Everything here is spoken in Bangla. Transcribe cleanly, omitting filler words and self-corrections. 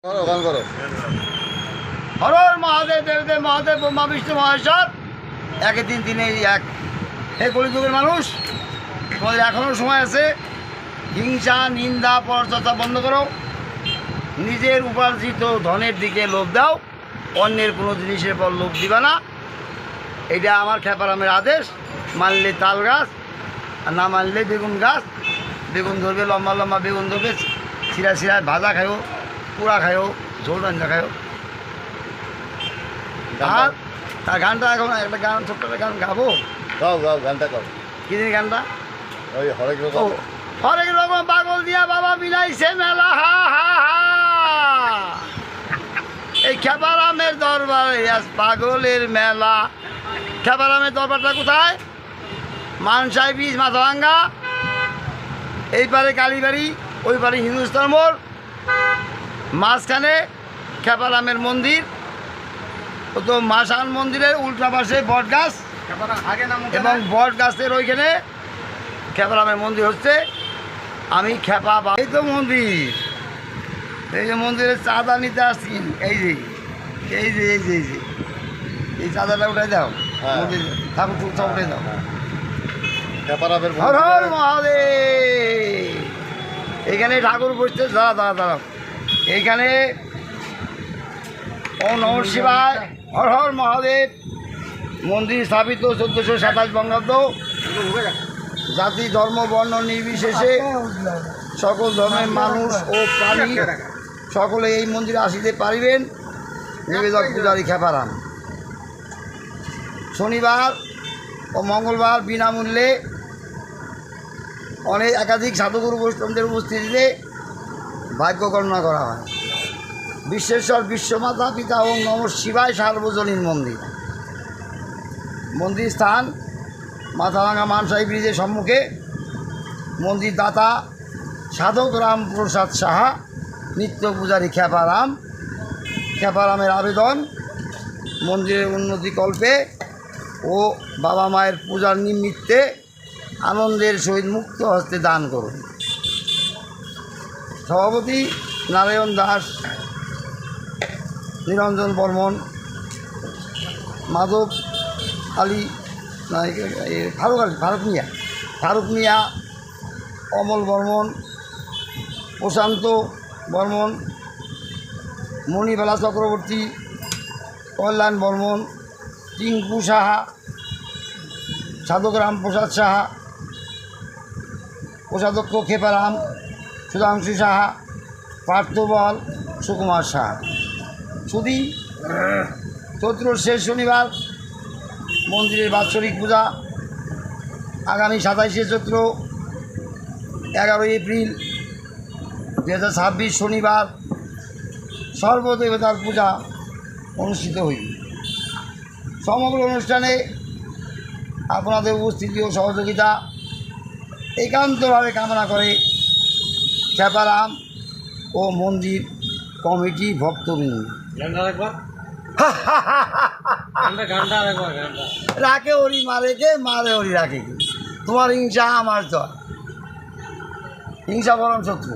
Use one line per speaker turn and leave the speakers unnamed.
হর হর মহাদেব, দেবদেব মহাদেব, ব্রহ্মা বিষ্ণু মহেশ্বর, একে তিন তিনে এক। হে কলিযুগের মানুষ, তোমাদের এখনও সময় আছে। হিংসা, নিন্দা, পরচর্চা বন্ধ করো। নিজের উপার্জিত ধনের দিকে লোভ দাও, অন্যের কোনো জিনিসের পর লোভ দিবা না। এটা আমার খেপারামের আদেশ। মানলে তাল গাছ, আর না মানলে বেগুন গাছ। বেগুন ধরবে, লম্বা লম্বা বেগুন ধরবে, শিরা শিরায় ভাজা খায়ও, পোড়া খায়ও, ঝোল রান্না খায়ও। আর তার গানটা এখন একটা গান, ছোট্ট একটা গান গাবো।
গাও গাও গানটা গাও।
কি দিন গানটা?
ওই হরেক রকম।
হরেক রকম পাগল দিয়া বাবা মিলাইছে মেলা, হা হা হা। এই খেপারামের দরবারে আজ পাগলের মেলা। খেপারামের দরবারটা কোথায়? মানসাই ব্রিজ, মাথাভাঙ্গা। এই পারে কালীবাড়ি, ওই পারে হিন্দুস্তান মোড়, মাঝখানে খেপারামের মন্দির। ও তো মাসান মন্দিরের উল্টা পাশে বট গাছ, এবং বট গাছের ওইখানে খেপারামের মন্দির হচ্ছে। আমি খেপা, এই তো মন্দির। এই যে মন্দিরের চাঁদা নিতে আসছি। এই যে এই যে এই যে এই যে এই চাঁদাটা উঠাই দাও। মন্দির ঠাকুর সব উঠাই দাও। হর হর মহাদেব। এইখানে ঠাকুর বসছে। দাঁড়া দাঁড়া দাঁড়াও। এইখানে ও নমঃ শিবায়, হর হর মহাদেব। মন্দির স্থাপিত 1427 বঙ্গাব্দ। জাতি, ধর্ম, বর্ণ নির্বিশেষে সকল ধর্মের মানুষ ও প্রাণী সকলে এই মন্দিরে আসিতে পারিবেন। নিবেদক পূজারী খেপারাম। শনিবার ও মঙ্গলবার বিনামূল্যে অনেক একাধিক সাধুগুরু বৈষ্ণবদের উপস্থিতিতে ভাগ্য গণনা করা হয়। বিশ্বেশ্বর, বিশ্বমাতা, পিতা ও নমঃ শিবায় সার্বজনীন মন্দির। মন্দির স্থান মাথাভাঙ্গা মানসাই ব্রিজের সম্মুখে। মন্দির দাতা সাধক রামপ্রসাদ সাহা, নিত্য পূজারী খেপারাম। খেপারামের আবেদন, মন্দিরের উন্নতিকল্পে ও বাবা মায়ের পূজার নিমিত্তে আনন্দের সহিত মুক্ত হস্তে দান করুন। সভাপতি নারায়ণ দাস, নিরঞ্জন বর্মন, মাধব আলী, ফারুক মিয়া, অমল বর্মন, প্রশান্ত বর্মন, মণিবালা চক্রবর্তী, কল্যাণ বর্মন, টিঙ্কু সাহা, সাধক রামপ্রসাদ সাহা, কোষাধ্যক্ষ খেপারাম, সুধাংশু সাহা, পার্থবল, সুকুমার সাহা। শুধু চৈত্র শেষ শনিবার মন্দিরের বাৎসরিক পূজা আগামী 27শে চৈত্র, 11 এপ্রিল 2026 শনিবার সর্বদেবতার পূজা অনুষ্ঠিত হইবে। সমগ্র অনুষ্ঠানে আপনাদের উপস্থিতি ও সহযোগিতা একান্তভাবে কামনা করে খেপারাম ও মন্দির কমিটি ভক্তবৃন্দ। রাখে ওরি মারে কে, মারে ওরি রাখে কে। তোমার হিংসা আমার জয়। হিংসা পরম শত্রু।